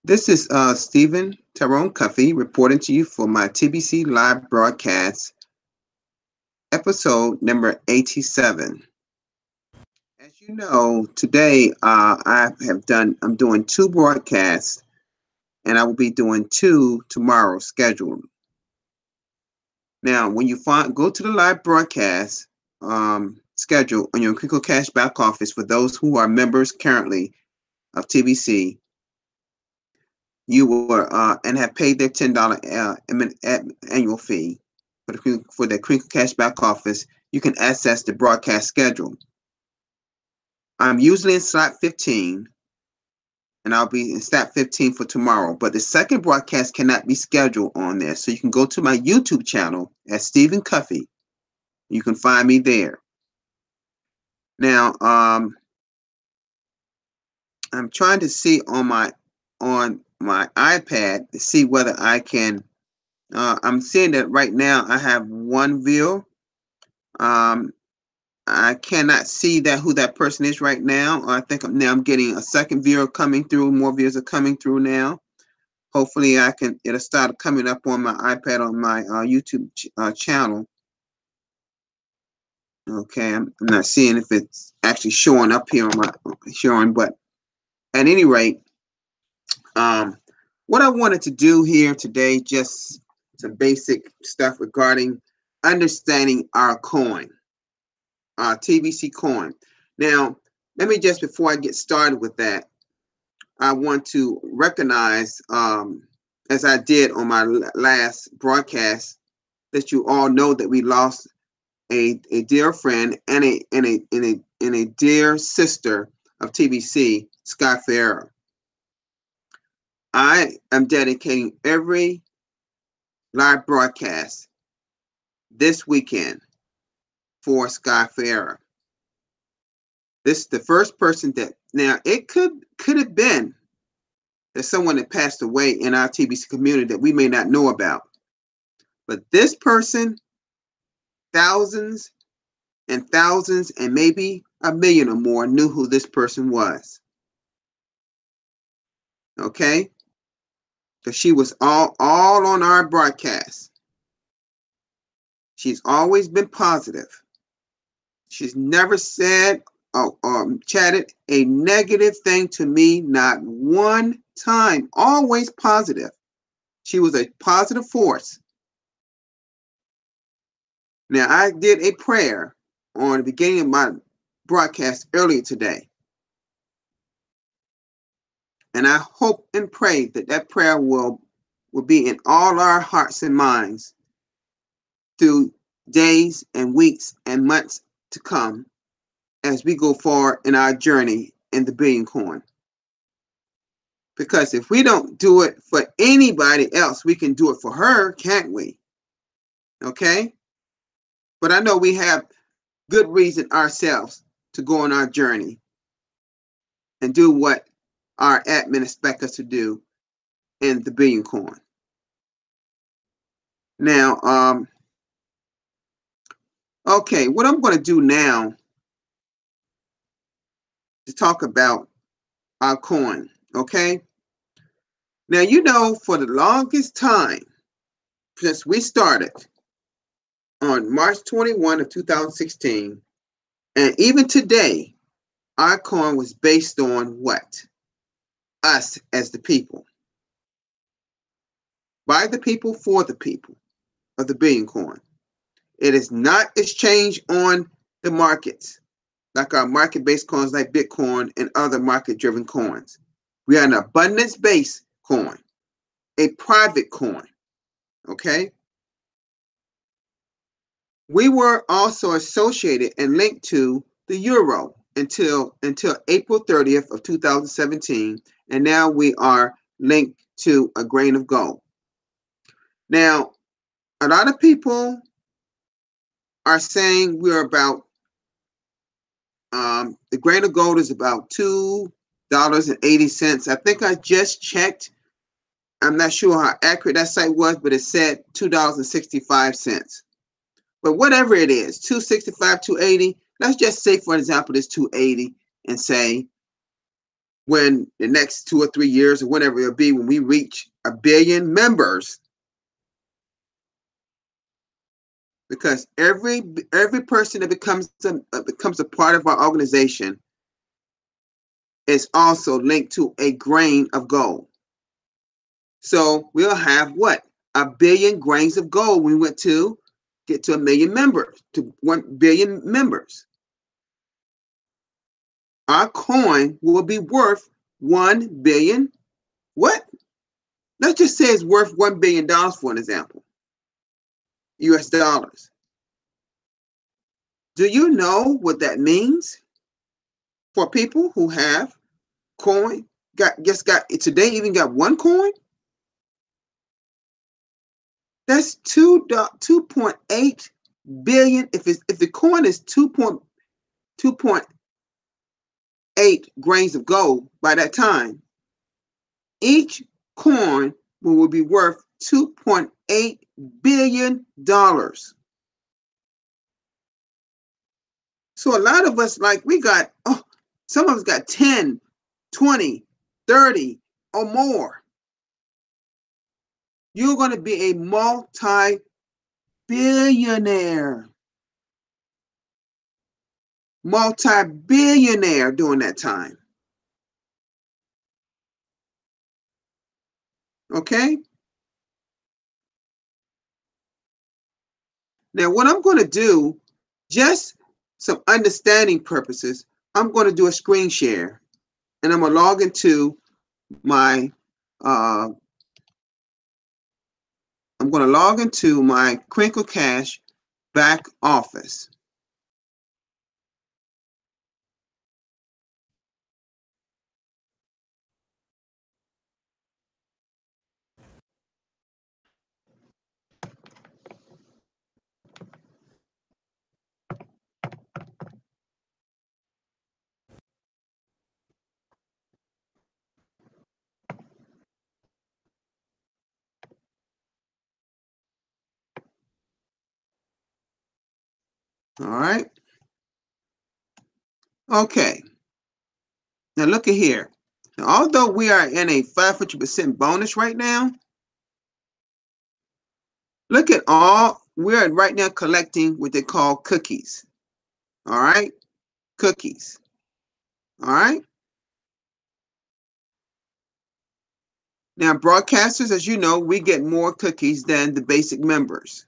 This is Stephen Tyrone Cuffey reporting to you for my TBC Live Broadcast, episode number 87. As you know, today I'm doing two broadcasts, and I will be doing two tomorrow scheduled. Now, when you go to the live broadcast schedule on your Crinkle Cash back office for those who are members currently of TBC, you were and have paid their $10 annual fee for the Crinkle Cash back office, you can access the broadcast schedule. I'm usually in slot 15, and I'll be in slot 15 for tomorrow. But the second broadcast cannot be scheduled on there, so you can go to my YouTube channel at Stephen Cuffey. You can find me there. Now, I'm trying to see on my iPad to see whether I can. I'm seeing that right now I have one view. I cannot see who that person is right now. I think I'm getting a second viewer coming through. More viewers are coming through now. Hopefully, it'll start coming up on my iPad on my YouTube channel. Okay, I'm not seeing if it's actually showing up here on my but at any rate, what I wanted to do here today, just some basic stuff regarding understanding our coin, TBC coin. Now, let me just, before I get started with that, I want to recognize, as I did on my last broadcast, that you all know that we lost a dear friend and a dear sister of TBC, Sky Farrer. I am dedicating every live broadcast this weekend for Sky Farrer. This is the first person that, now it could have been that someone that passed away in our TBC community that we may not know about. But this person, thousands and thousands and maybe a million or more knew who this person was. Okay? Because she was all on our broadcast. She's always been positive. She's never said or chatted a negative thing to me, not one time. Always positive. She was a positive force. Now, I did a prayer on the beginning of my broadcast earlier today. And I hope and pray that prayer will be in all our hearts and minds through days and weeks and months to come as we go forward in our journey in the Billion Coin. Because if we don't do it for anybody else, we can do it for her, can't we? Okay? But I know we have good reason ourselves to go on our journey and do what our admin expect us to do in the Billion Coin. Now, okay, what I'm going to do now to talk about our coin, okay? Now, you know, for the longest time, since we started on March 21 of 2016, and even today, our coin was based on what? Us as the people. By the people, for the people of the Billion Coin. It is not exchanged on the markets, like our market-based coins like Bitcoin and other market-driven coins. We are an abundance-based coin, a private coin, okay? We were also associated and linked to the euro until April 30th of 2017, and now we are linked to a grain of gold. Now, a lot of people are saying we're about, the grain of gold is about $2.80. I think I just checked. I'm not sure how accurate that site was, but it said $2.65. But whatever it is, $2.65, $2.80, let's just say, for example, it's $2.80 and say when the next 2 or 3 years or whatever it'll be, when we reach 1 billion members, because every person that becomes a part of our organization is also linked to a grain of gold. So we'll have what? 1 billion grains of gold when we get to 1 million members, to 1 billion members. Our coin will be worth 1 billion. What? Let's just say it's worth $1 billion for an example. US dollars. Do you know what that means for people who have coin? Today even got one coin? That's 2.8 billion. If the coin is 2.8 grains of gold by that time, each coin will be worth $2.8 billion. So a lot of us, some of us got 10, 20, 30 or more. You're going to be a multi-billionaire. Multi-billionaire during that time. Okay? Now, what I'm going to do, just some understanding purposes, I'm going to do a screen share. And I'm going to log into my Crinkle Cash back office. All right. Okay. Now look at here. Now, although we are in a 500% bonus right now, look at we're right now collecting what they call cookies. All right. Cookies. All right. Now, broadcasters, as you know, we get more cookies than the basic members.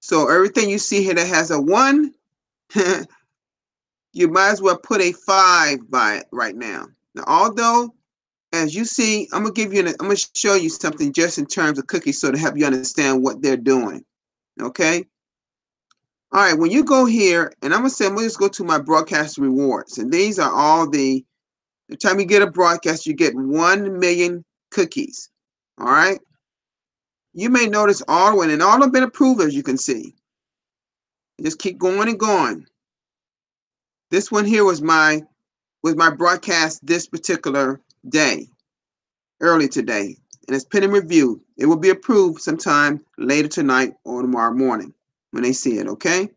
So everything you see here that has a 1, you might as well put a 5 by it right now. Now, although, as you see, I'm gonna show you something just in terms of cookies so to help you understand what they're doing. Okay. All right. When you go here, and I'm gonna just go to my broadcast rewards, and these are all the time you get a broadcast, you get 1 million cookies. All right. You may notice all the way, and all have been approved, as you can see. Just keep going and going. This one here was my broadcast this particular day, early today, and it's pending review. It will be approved sometime later tonight or tomorrow morning when they see it. Okay.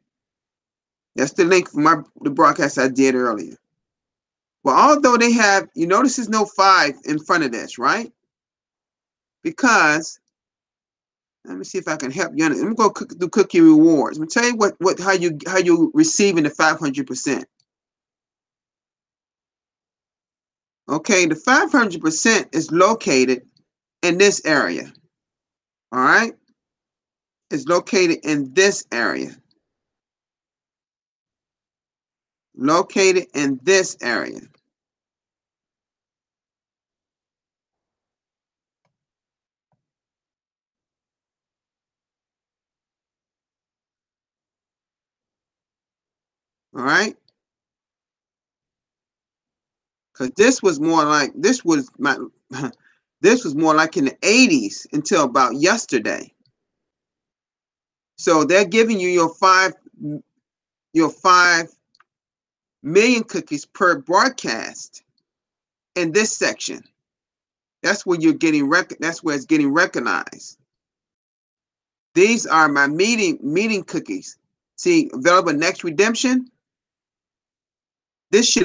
That's the link for the broadcast I did earlier. Well, although they have, you notice there's no 5 in front of this, right? Because let me see if I can help you. I'm gonna go do cookie rewards. I'm gonna tell you how you receiving the 500%. Okay, the 500% is located in this area. All right, it's located in this area. Located in this area. All right. Because this was more like this was more like in the 80s until about yesterday. So they're giving you your 5 million cookies per broadcast in this section. That's where you're getting that's where it's getting recognized. These are my meeting cookies. See, available next redemption. This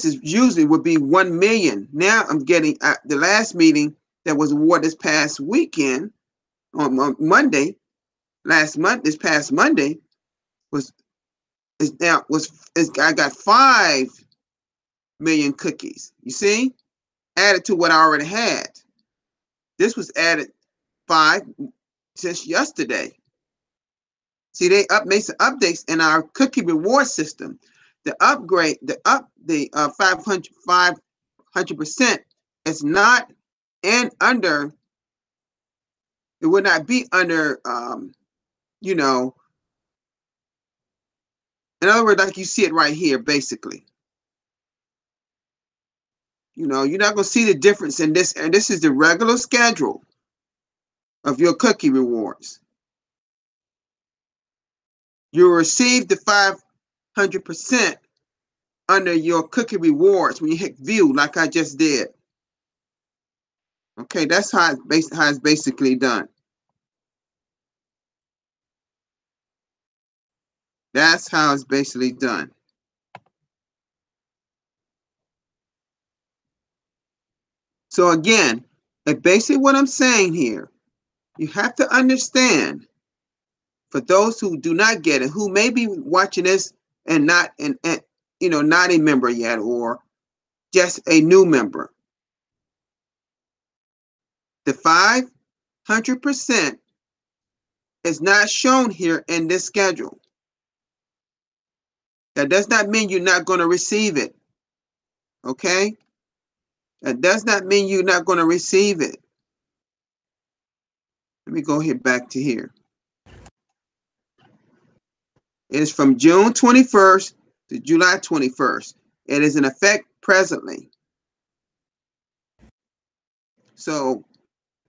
is usually would be 1 million. Now I'm getting the last meeting that was awarded this past weekend on Monday, this past Monday was I got 5 million cookies. You see, added to what I already had. This was added 5 since yesterday. See, they made some updates in our cookie reward system. The upgrade, the 500% is not and under. It would not be under. You know, in other words, like you see it right here, basically. You know, you're not going to see the difference in this, and this is the regular schedule of your cookie rewards. You'll receive the 500% under your cookie rewards when you hit view, like I just did. Okay, that's how it's basically done. That's how it's basically done. So again, basically what I'm saying here, you have to understand, for those who do not get it, who may be watching this and not not a member yet, or just a new member, the 500% is not shown here in this schedule. That does not mean you're not going to receive it. Okay? That does not mean you're not going to receive it. Let me go here back to here. It is from June 21st to July 21st. It is in effect presently. So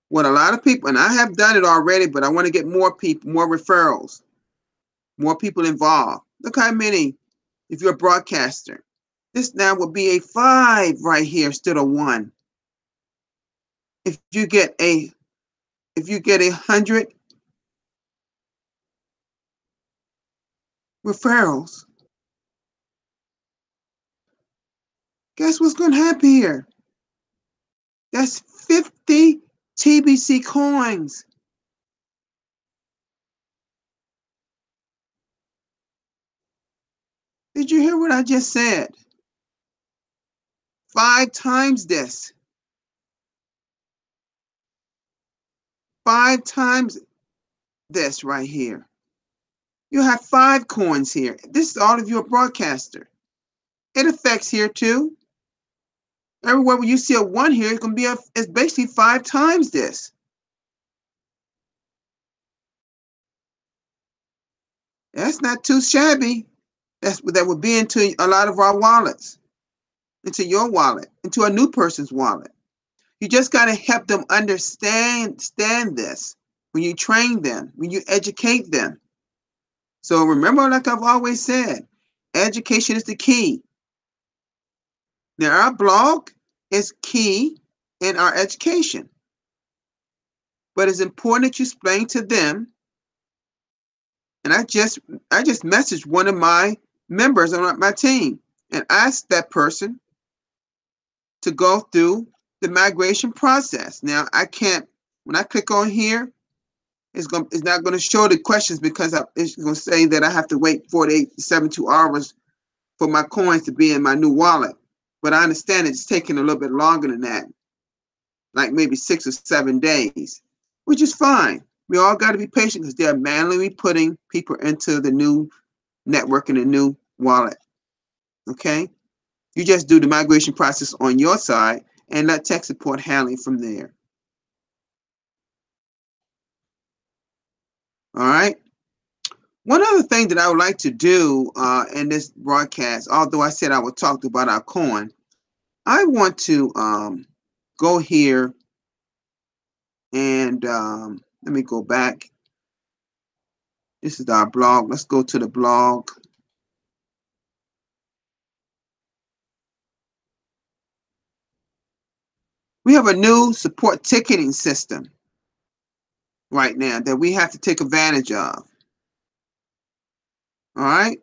what a lot of people, and I have done it already, but I want to get more people, more referrals, more people involved. Look how many, if you're a broadcaster, this now will be a 5 right here instead of 1. If you get 100 referrals, guess what's going to happen here? That's 50 TBC coins. Did you hear what I just said? 5 times this. 5 times this right here. You have 5 coins here. This is all of your broadcaster. It affects here too. Everywhere where you see a 1 here, it's going to be it's basically 5 times this. That's not too shabby. That would be into a lot of our wallets, into your wallet, into a new person's wallet. You just got to help them understand this when you train them, when you educate them. So remember, like I've always said, education is the key. Now, our blog is key in our education, but it's important that you explain to them. And I just messaged one of my members on my team and asked that person to go through the migration process. Now, I can't, when I click on here, it's not going to show the questions because it's going to say that I have to wait 48 to 72 hours for my coins to be in my new wallet. But I understand it's taking a little bit longer than that, like maybe 6 or 7 days, which is fine. We all got to be patient because they're manually putting people into the new network and the new wallet. Okay? You just do the migration process on your side and let tech support handle it from there. All right? One other thing that I would like to do in this broadcast, although I said I would talk about our coin, I want to go here and let me go back. This is our blog. Let's go to the blog. We have a new support ticketing system right now that we have to take advantage of. All right.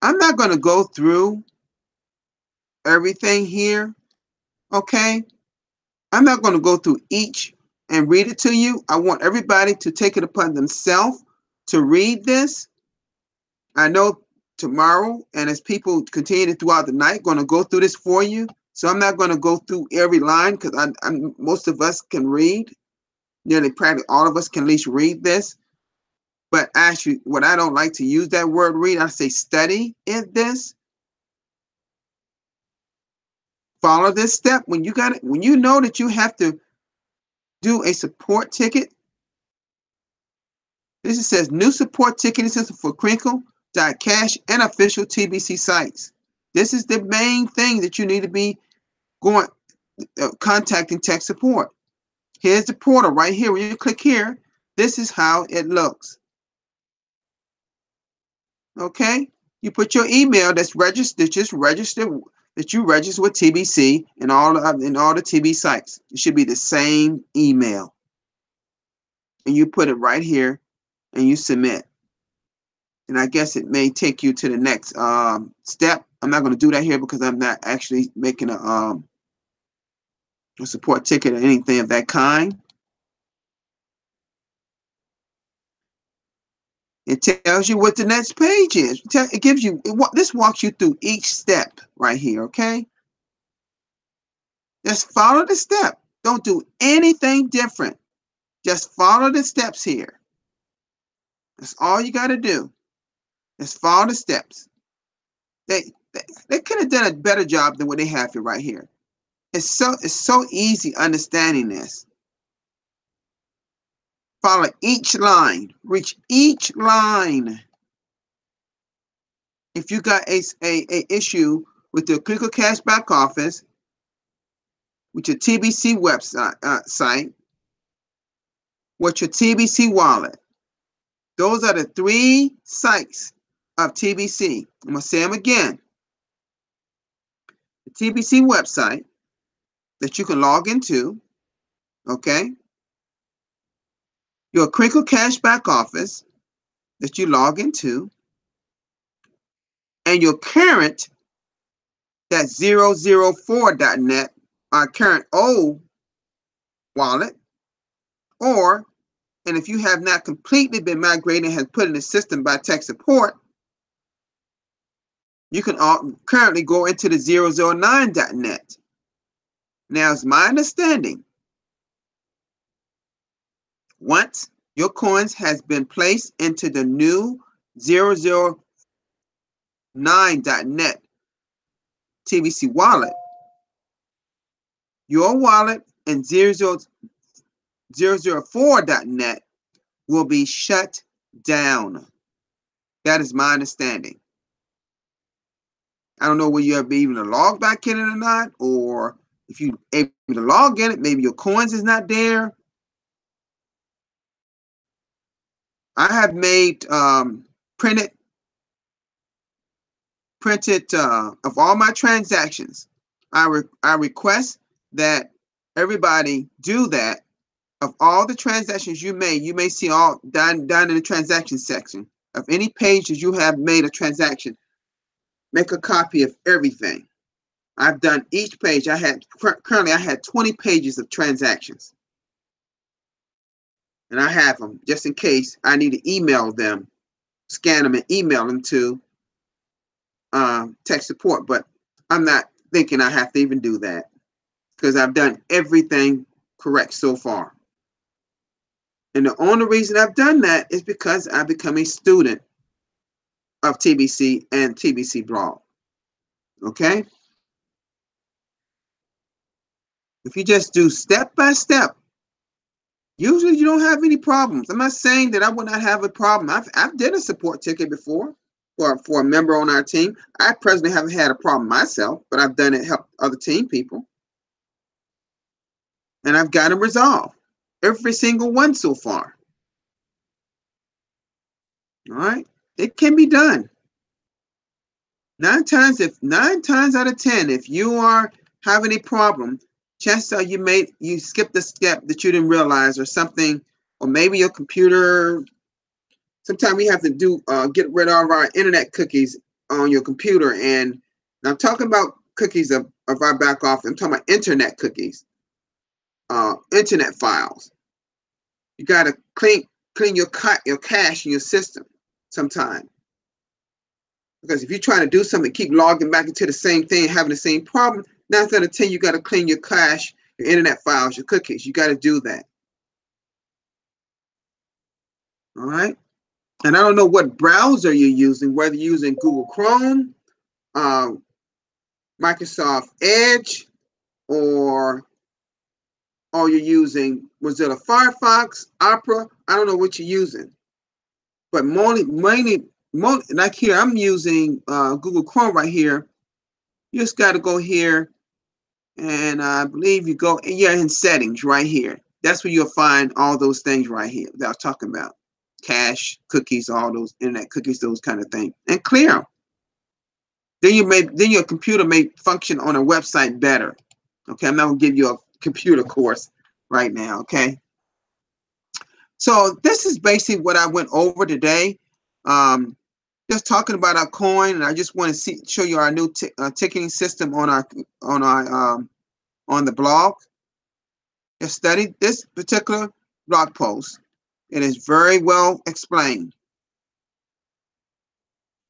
I'm not going to go through everything here, okay? I'm not going to go through each and read it to you. I want everybody to take it upon themselves to read this. I know tomorrow, and as people continue throughout the night, going to go through this for you. So I'm not going to go through every line because most of us can read. Nearly practically all of us can at least read this. But actually, what I don't like to use that word read, I say study in this. Follow this step. When you got it, when you know that you have to do a support ticket, this says new support ticketing system for Crinkle.cash and official TBC sites. This is the main thing that you need to be going contacting tech support. Here's the portal right here. When you click here, this is how it looks. Okay, you put your email that's registered, just registered, that you register with TBC and all the TB sites. It should be the same email, and you put it right here, and you submit. And I guess it may take you to the next step. I'm not going to do that here because I'm not actually making a support ticket or anything of that kind. It tells you what the next page is. It gives you, this walks you through each step right here, okay? Just follow the step. Don't do anything different. Just follow the steps here. That's all you got to do. Just follow the steps. They could have done a better job than what they have here right here. It's so easy understanding this. Follow each line. Reach each line. If you got a issue with the Crinkle Cash back office, with your TBC website site, with your TBC wallet, those are the 3 sites of TBC. I'm going to say them again. The TBC website that you can log into, okay? Your Crinkle Cash back office that you log into, and your current, that's 004.net, our current old wallet, or, and if you have not completely been migrated and has put in the system by tech support, you can currently go into the 009.net. Now, it's my understanding, once your coins has been placed into the new 009.net TBC wallet, your wallet and 004.net will be shut down. That is my understanding. I don't know whether you have been able to log back in it or not, or if you able to log in it, maybe your coins is not there. I have made printed of all my transactions. I request that everybody do that. Of all the transactions you may see all down in the transaction section of any page that you have made a transaction. Make a copy of everything. I've done each page. Currently I had 20 pages of transactions, and I have them just in case I need to email them, scan them, and email them to tech support. But I'm not thinking I have to even do that because I've done everything correct so far. And the only reason I've done that is because I've become a student of TBC and TBC Blog. Okay? If you just do step by step, usually you don't have any problems. I'm not saying that I would not have a problem. I've did a support ticket before for a member on our team. I personally haven't had a problem myself, but I've done it, helped other team people. And I've got them resolved. Every single one so far. All right? It can be done. 9 times out of 10, if you are having a problem, chances are you skipped a step that you didn't realize or something, or maybe your computer. Sometimes we have to get rid of our internet cookies on your computer. And I'm talking about cookies of our back office. I'm talking about internet cookies, internet files. You got to clean your cache in your system sometime. Because if you're trying to do something, keep logging back into the same thing, having the same problem, 9 out of 10, you got to clean your cache, your internet files, your cookies. You got to do that. All right. And I don't know what browser you're using, whether you're using Google Chrome, Microsoft Edge, or you're using Mozilla Firefox, Opera. I don't know what you're using. But mainly, like here, I'm using Google Chrome right here. You just got to go here, and I believe you go, yeah, in settings right here. That's where you'll find all those things right here that I was talking about. Cache, cookies, all those internet cookies, those kind of things, and clear them. Then your computer may function on a website better. Okay, I'm not gonna give you a computer course right now. Okay, so this is basically what I went over today. Just talking about our coin, and I just want to show you our new ticketing system on the blog. Just study this particular blog post. It is very well explained,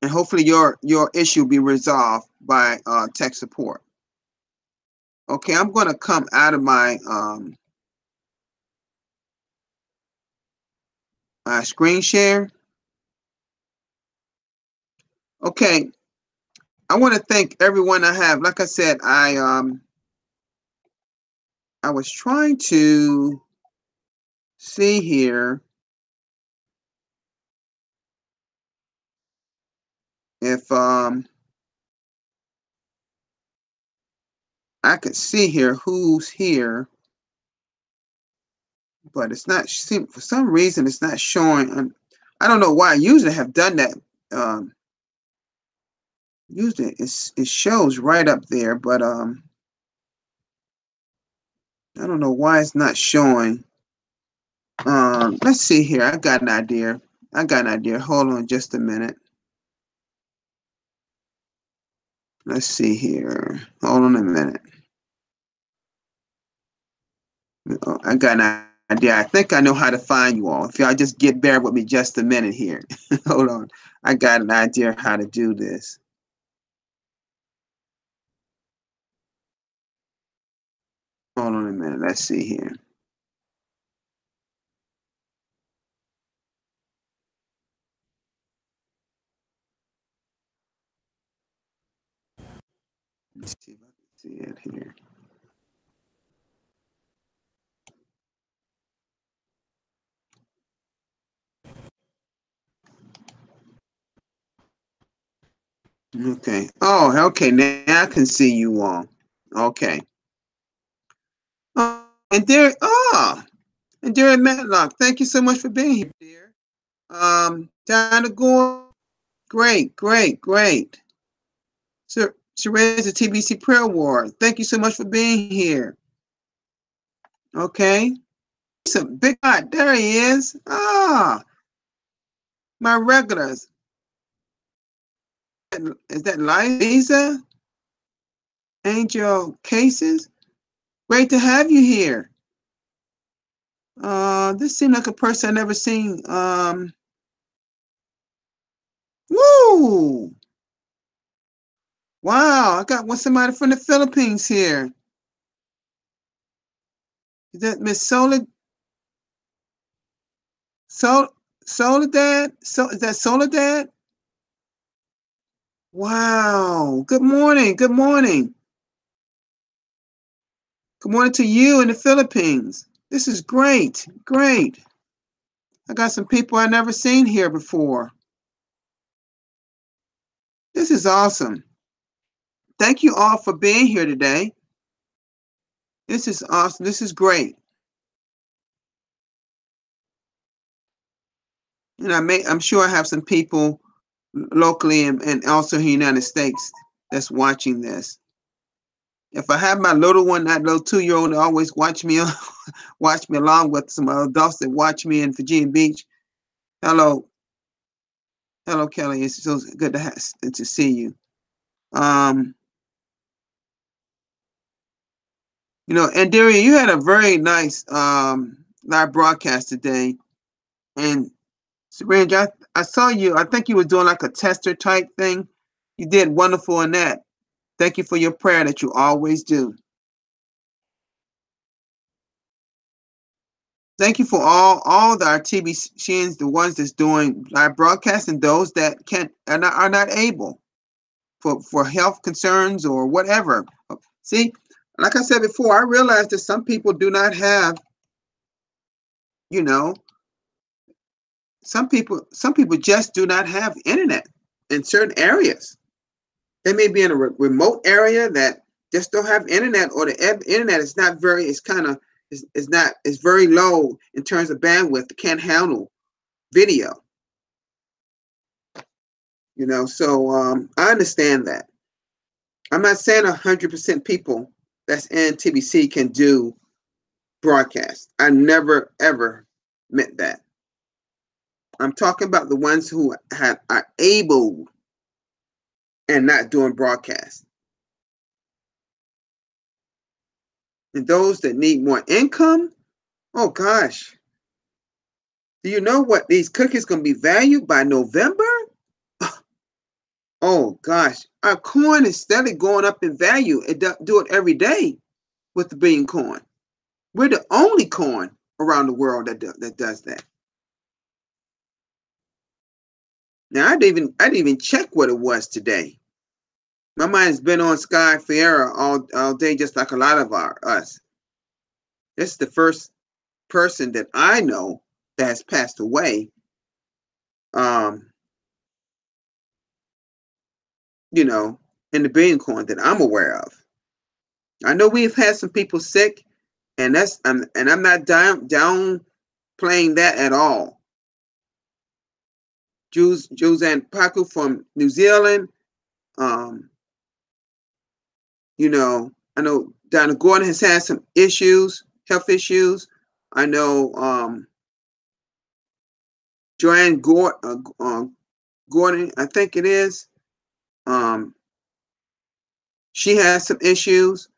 and hopefully your issue will be resolved by tech support. Okay, I'm going to come out of my screen share. Okay, I want to thank everyone I have. Like I said, I was trying to see here if I could see here who's here, but it's not. For some reason, it's not showing. I don't know why. I usually have done that. Usually it shows right up there, but I don't know why it's not showing. Let's see here. I got an idea. Hold on just a minute. Let's see here. Hold on a minute. Oh, I got an idea. I think I know how to find you all. If y'all just bear with me just a minute here. Hold on. I got an idea how to do this. Hold on a minute. Let's see here. Let's see if I can see it here. Okay. Oh, okay. Now I can see you all. Okay. Oh, and dear Matlock, thank you so much for being here, dear. Donna Gore, great. Sir, Sherez, the TBC Prayer War, thank you so much for being here. Okay. Some big hot, there he is. My regulars. Is that Lisa? Angel Cases? Great to have you here. This seemed like a person I never seen. Woo! Wow, I got somebody from the Philippines here. Is that Miss Soledad? Soledad? Is that Soledad? Wow. Good morning. Good morning. Good morning to you in the Philippines. This is great. Great. I got some people I've never seen here before. This is awesome. Thank you all for being here today. This is awesome. This is great. And I'm sure I have some people locally and also in the United States that's watching this. If I have my little one, that little 2-year-old, always watch me along with some adults that watch me in Virginia Beach. Hello. Hello, Kelly. It's so good to see you. Um, and Darian, you had a very nice live broadcast today. And Sabrina, I saw you. I think you were doing like a tester type thing. You did wonderful in that. Thank you for your prayer that you always do. Thank you for all our TBCians, the ones that's doing live broadcasts, and those that can't are not able for health concerns or whatever. See, like I said before, I realized that some people do not have, you know, some people just do not have internet in certain areas. They may be in a remote area that just don't have internet, or the internet is not very, it's very low in terms of bandwidth. It can't handle video. So I understand that. I'm not saying 100% people that's in TBC can do broadcast. I never ever meant that. I'm talking about the ones who are able and not doing broadcast. And those that need more income, oh gosh. Do you know what these cookies going to be valued by November? Oh gosh, our coin is steadily going up in value. It do it every day with the Billion Coin. We're the only coin around the world that does that. Now I didn't even check what it was today. My mind's been on Sky Fiera all day, just like a lot of us. This is the first person that I know that has passed away. In the Billion Coin that I'm aware of. I know we've had some people sick, and I'm not downplaying that at all. Juzan Paku from New Zealand. I know Donna Gordon has had some health issues. I know Joanne Gordon, I think it is. She has some issues.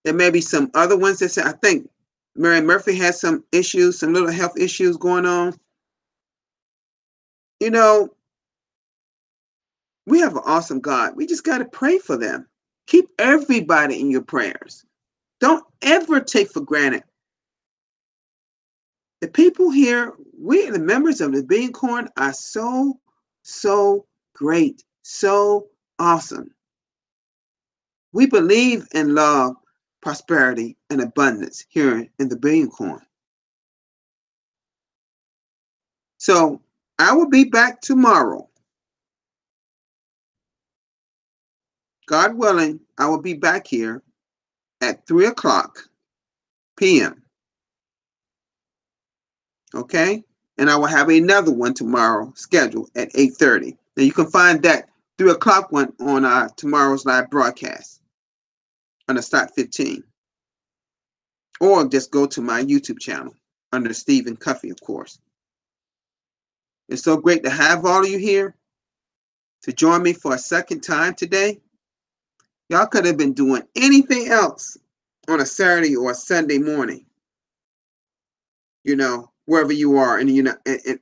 There may be some other ones that say, I think Mary Murphy has some issues, some little health issues going on. We have an awesome God. We just got to pray for them. Keep everybody in your prayers. Don't ever take for granted. The people here, we, the members of the Billion Coin, are so, so great, so awesome. We believe in love, prosperity, and abundance here in the Billion Coin. So I will be back tomorrow. God willing, I will be back here at 3:00 p.m. Okay? And I will have another one tomorrow scheduled at 8:30. Now you can find that 3:00 one on tomorrow's live broadcast on the Start 15. Or just go to my YouTube channel under Stephen Cuffey, of course. It's so great to have all of you here to join me for a second time today. Y'all could have been doing anything else on a Saturday or a Sunday morning, wherever you are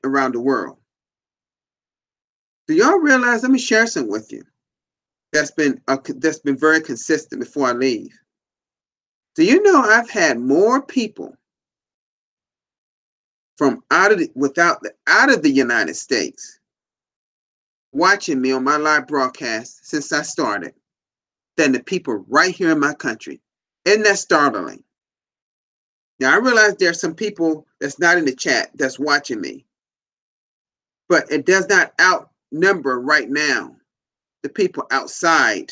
around the world. Do y'all realize? Let me share some with you. That's been very consistent before I leave. Do you know I've had more people from out of the United States watching me on my live broadcast since I started than the people right here in my country? Isn't that startling? Now I realize there's some people that's not in the chat that's watching me, but it does not outnumber right now the people outside,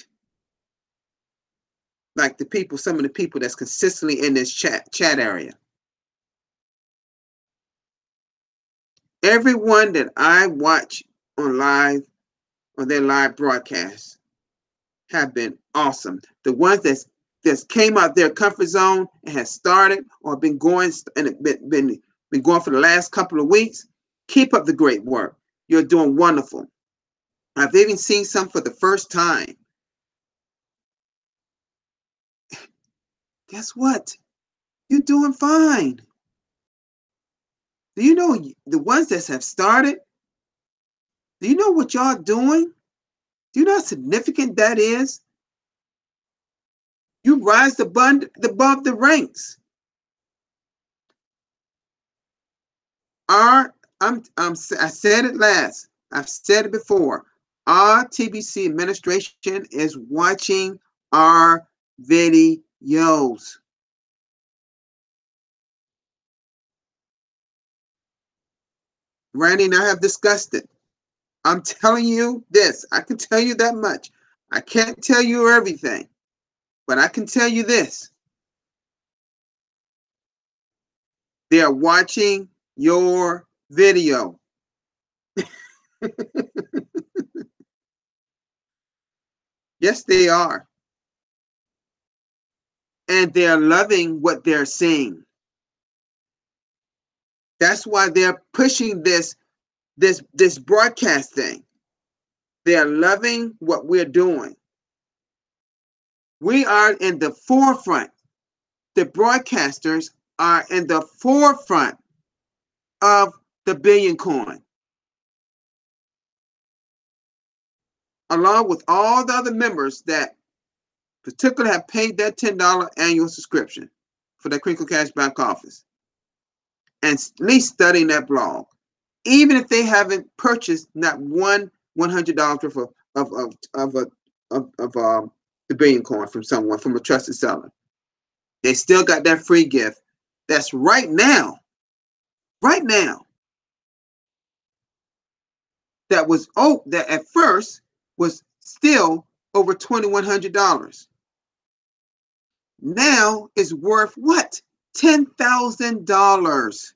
like some of the people that's consistently in this chat area. Everyone that I watch on their live broadcasts have been awesome. The ones that's came out their comfort zone and has started or been going and been going for the last couple of weeks, keep up the great work. You're doing wonderful. I've even seen some for the first time. Guess what? You're doing fine. Do you know the ones that have started? Do you know what y'all doing? Do you know how significant that is? You rise above the ranks. I said it last. I've said it before. Our TBC administration is watching our videos. Randy and I have discussed it. I'm telling you this. I can tell you that much. I can't tell you everything, but I can tell you this. They are watching your video. Yes, they are. And they're loving what they're seeing. That's why they're pushing this broadcast thing. They're loving what we're doing. We are in the forefront. The broadcasters are in the forefront of the Billion Coin, along with all the other members that particularly have paid that $10 annual subscription for the Crinkle Cash back office, and at least studying that blog, even if they haven't purchased not one $100 worth of the Billion Coin from someone, from a trusted seller. They still got that free gift. That's right now. That was that at first was still over $2,100. Now is worth what? $10,000.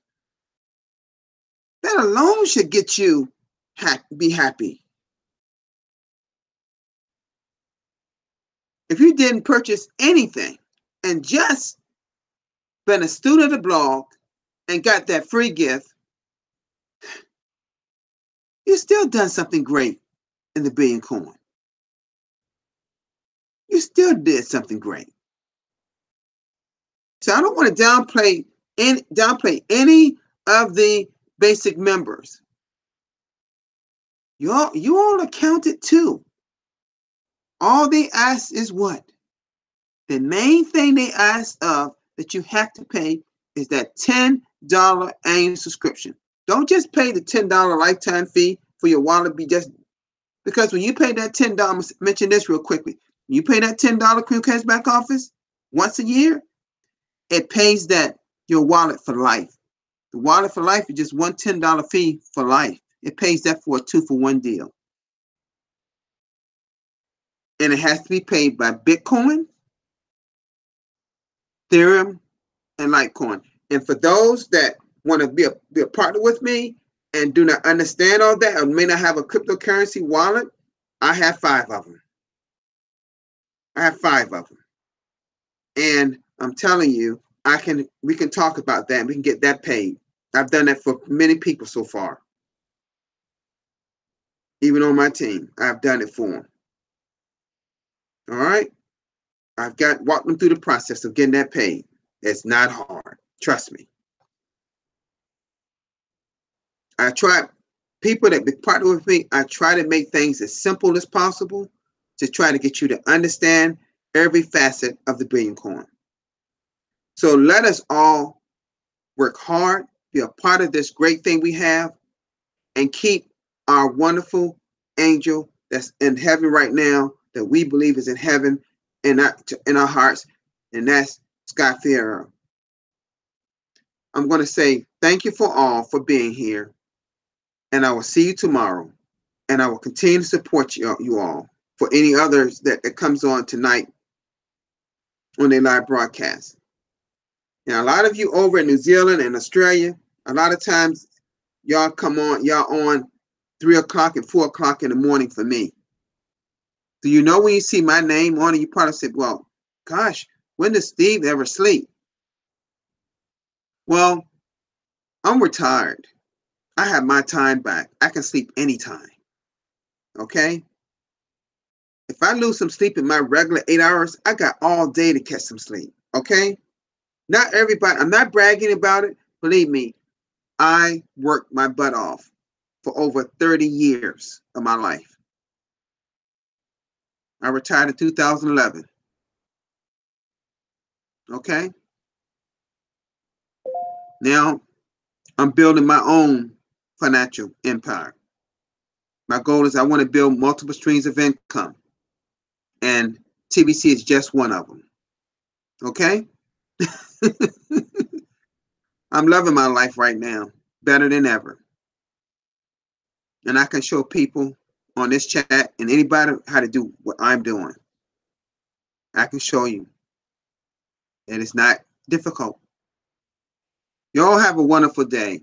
That alone should get you be happy. If you didn't purchase anything and just been a student of the blog and got that free gift, you still done something great in the Billion Coin. You still did something great. So I don't want to downplay any of the basic members. You all are counted too. All they ask is what? The main thing they ask of that you have to pay is that $10 annual subscription. Don't just pay the $10 lifetime fee for your wallet. Because when you pay that $10, mention this real quickly. You pay that $10 Crinkle Cash back office once a year, it pays your wallet for life. The wallet for life is just one $10 fee for life. It pays that for a 2-for-1 deal. And it has to be paid by Bitcoin, Ethereum, and Litecoin. And for those that want to be a partner with me and do not understand all that, or may not have a cryptocurrency wallet, I have 5 of them. And I'm telling you, we can talk about that and we can get that paid. I've done that for many people so far. Even on my team, I've done it for them. All right? I've walked them through the process of getting that paid. It's not hard. Trust me. I try, people that be partner with me, I try to make things as simple as possible to try to get you to understand every facet of the Billion Coin. So let us all work hard, be a part of this great thing we have, and keep our wonderful angel that's in heaven right now, that we believe is in heaven in our hearts, and that's Scott Fierro. I'm going to say thank you for being here, and I will see you tomorrow, and I will continue to support you all for any others that comes on tonight on their live broadcast. Now, a lot of you over in New Zealand and Australia, a lot of times y'all on 3 o'clock and 4 o'clock in the morning for me. Do you know when you see my name on it, you probably say, well, gosh, when does Steve ever sleep? Well, I'm retired. I have my time back. I can sleep anytime. Okay? If I lose some sleep in my regular 8 hours, I got all day to catch some sleep. Okay? Not everybody, I'm not bragging about it. Believe me, I worked my butt off for over 30 years of my life. I retired in 2011. Okay? Now I'm building my own financial empire. My goal is I want to build multiple streams of income, and TBC is just one of them. Okay? I'm loving my life right now better than ever. And I can show people on this chat and anybody how to do what I'm doing. I can show you. And it's not difficult. You all have a wonderful day,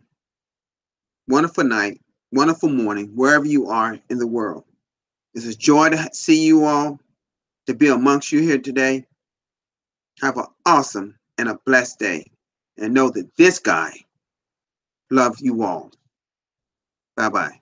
wonderful night, wonderful morning, wherever you are in the world. It's a joy to see you all, to be amongst you here today. Have an awesome and a blessed day. And know that this guy loves you all. Bye-bye.